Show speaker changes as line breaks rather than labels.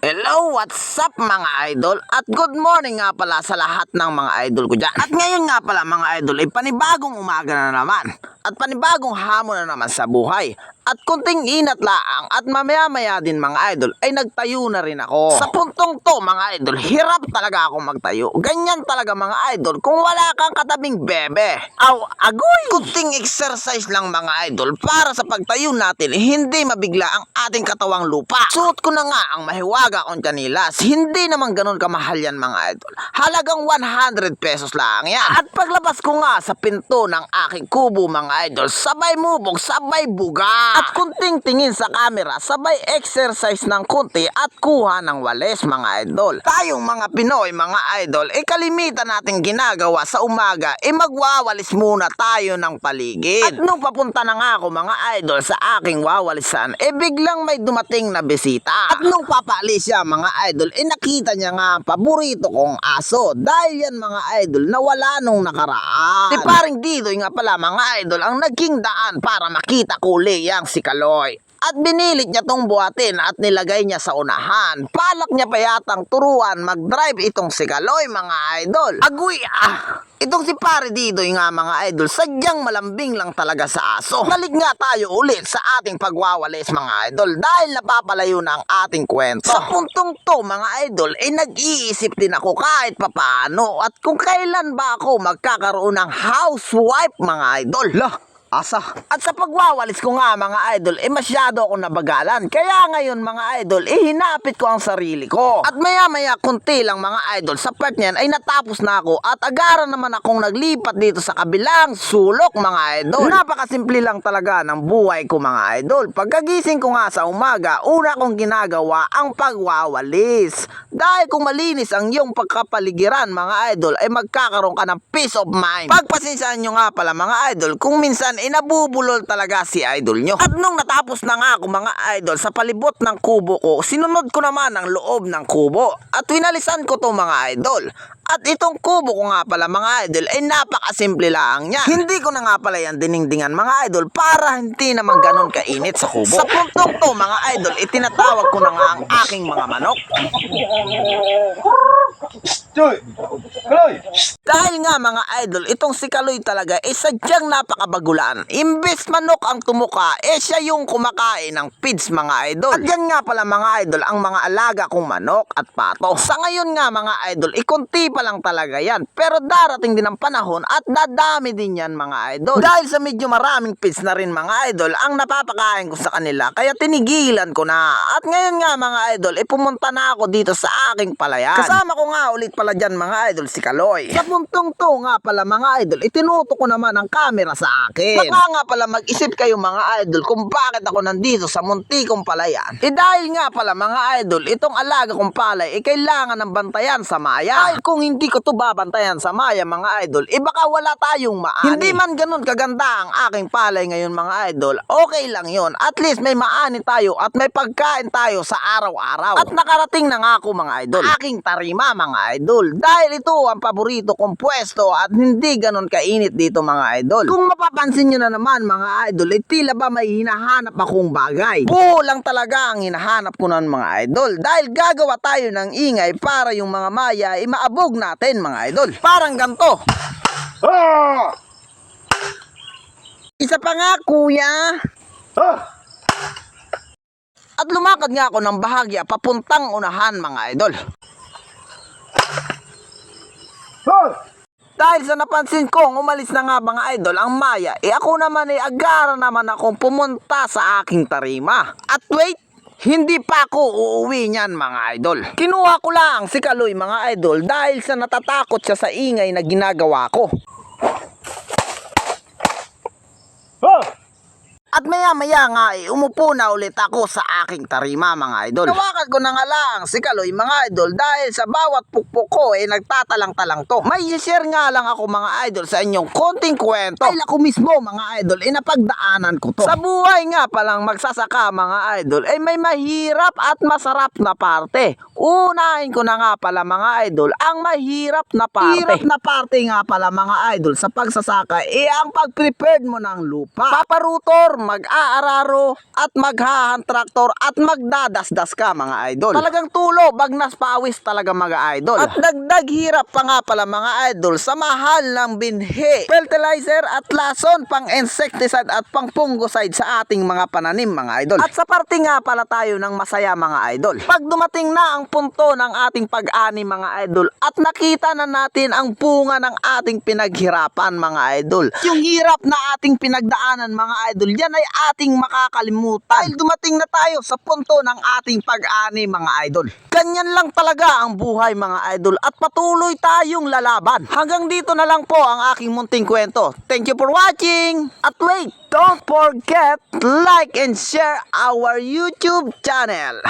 Hello, what's up mga idol? At good morning nga pala sa lahat ng mga idol ko dyan. At ngayon nga pala mga idol, ay panibagong umaga na naman. At panibagong hamon na naman sa buhay. At kunting inat laang at mamaya-maya din mga idol ay nagtayo na rin ako. Sa puntong to mga idol, hirap talaga ako magtayo. Ganyan talaga mga idol kung wala kang katabing bebe. Aw, agoy! Kunting exercise lang mga idol para sa pagtayo natin hindi mabigla ang ating katawang lupa. Suot ko na nga ang mahiwaga kong kanilas. Hindi naman ganun kamahal yan mga idol. Halagang 100 pesos lang yan. At paglabas ko nga sa pinto ng aking kubo mga idol, sabay mubog, sabay buga. At kunting tingin sa camera, sabay exercise ng kunti at kuha ng walis mga idol. Tayong mga Pinoy mga idol, kalimitan natin ginagawa sa umaga, magwawalis muna tayo ng paligid. At nung papunta na nga ako mga idol sa aking wawalisan, biglang may dumating na bisita. At nung papaalis siya mga idol, nakita niya nga ang paborito kong aso. Dahil yan mga idol, nawala nung nakaraan. Si paring Didoy nga pala mga idol ang naging daan para makita ko uli yang si Kaloy. At binilit niya tong buhatin at nilagay niya sa unahan. Palak niya pa yatang turuan mag-drive itong si Kaloy mga idol. Agoy Itong si pare Didoy nga mga idol, sadyang malambing lang talaga sa aso. Balik nga tayo ulit sa ating pagwawalis mga idol dahil napapalayo na ang ating kwento. Sa puntong to mga idol, nag-iisip din ako kahit papaano at kung kailan ba ako magkakaroon ng housewife mga idol. Asa. At sa pagwawalis ko nga mga idol, masyado akong nabagalan. Kaya ngayon mga idol, hinapit ko ang sarili ko. At maya-maya kunti lang mga idol, sa part niyan ay natapos na ako at agaran naman akong naglipat dito sa kabilang sulok mga idol. Napakasimple lang talaga ng buhay ko mga idol. Pagkagising ko nga sa umaga, una kong ginagawa ang pagwawalis. Dahil kung malinis ang iyong pagkapaligiran mga idol, ay magkakaroon ka ng peace of mind. Pagpasensyahan nyo nga pala mga idol, kung minsan nabubulol talaga si idol nyo. At nung natapos na nga ako mga idol sa palibot ng kubo ko, sinunod ko naman ang loob ng kubo at winalisan ko to mga idol. At itong kubo ko nga pala mga idol ay napakasimple lang niya. Hindi ko na nga pala yan diningdingan mga idol para hindi naman ganun kainit sa kubo. Sa puntong to mga idol, itinatawag ko na nga ang aking mga manok. Dahil nga mga idol, itong si Kaloy talaga sadyang napakabagulaan. Imbes manok ang tumuka, siya yung kumakain ng feeds mga idol. At yan nga pala mga idol ang mga alaga kong manok at pato. Sa ngayon nga mga idol, ikunti pa lang talaga yan. Pero darating din ang panahon at dadami din yan mga idol. Dahil sa medyo maraming feeds na rin mga idol ang napapakain ko sa kanila, kaya tinigilan ko na. At ngayon nga mga idol, pumunta na ako dito sa aking palayan. Kasama ko nga ulit pala dyan mga idol si Kaloy. Sa puntong to nga pala mga idol, itinuto ko naman ang camera sa akin. Baka nga pala mag-isip kayo mga idol kung bakit ako nandito sa munti kong palayan. Dahil nga pala mga idol, itong alaga kong palay kailangan ng bantayan sa maya. Dahil kung hindi ko to babantayan sa maya mga idol, baka wala tayong maani. Hindi man ganun kaganda ang aking palay ngayon mga idol, okay lang yon. At least may maani tayo at may pagkain tayo sa araw-araw. At nakarating na nga ako mga idol, aking tarima mga idol. Dahil ito ang paborito kong pwesto at hindi ganun kainit dito mga idol. Kung mapapansin nyo na naman mga idol, tila ba may hinahanap akong bagay. Lang talaga ang hinahanap ko ng mga idol. Dahil gagawa tayo ng ingay para yung mga maya maabog natin mga idol. Parang ganito. Isa pa nga kuya. At lumakad nga ako ng bahagya papuntang unahan mga idol. Dahil sa napansin kong umalis na nga mga idol ang maya, ako naman agara naman akong pumunta sa aking tarima. At wait, hindi pa ako uuwi niyan mga idol. Kinuha ko lang si Kaloy mga idol dahil sa natatakot siya sa ingay na ginagawa ko. At maya-maya nga umupo na ulit ako sa aking tarima mga idol. Nawakan ko na nga lang si Kaloy mga idol dahil sa bawat pukpok ko nagtatalang-talang to. May share nga lang ako mga idol sa inyong konting kwento. Dahil ako mismo mga idol napagdaanan ko to. Sa buhay nga palang magsasaka mga idol may mahirap at masarap na parte. Unahin ko na nga pala mga idol ang mahirap na parte. Hirap na parte nga pala mga idol sa pagsasaka ang pag-prepared mo ng lupa. Paparutor mag-aararo, at maghahantraktor, at magdadasdas ka mga idol. Talagang tulo, bagnas pawis talaga mga idol. At dagdag hirap pa nga pala mga idol sa mahal ng binhi, fertilizer at lason, pang insecticide at pang fungicide sa ating mga pananim mga idol. At sa parte nga pala tayo ng masaya mga idol, pag dumating na ang punto ng ating pag-ani mga idol at nakita na natin ang bunga ng ating pinaghirapan mga idol, yung hirap na ating pinagdaanan mga idol, yan ay ating makakalimutan dahil dumating na tayo sa punto ng ating pag-ani mga idol. Ganyan lang talaga ang buhay mga idol at patuloy tayong lalaban. Hanggang dito na lang po ang aking munting kwento. Thank you for watching. At wait, don't forget like and share our YouTube channel.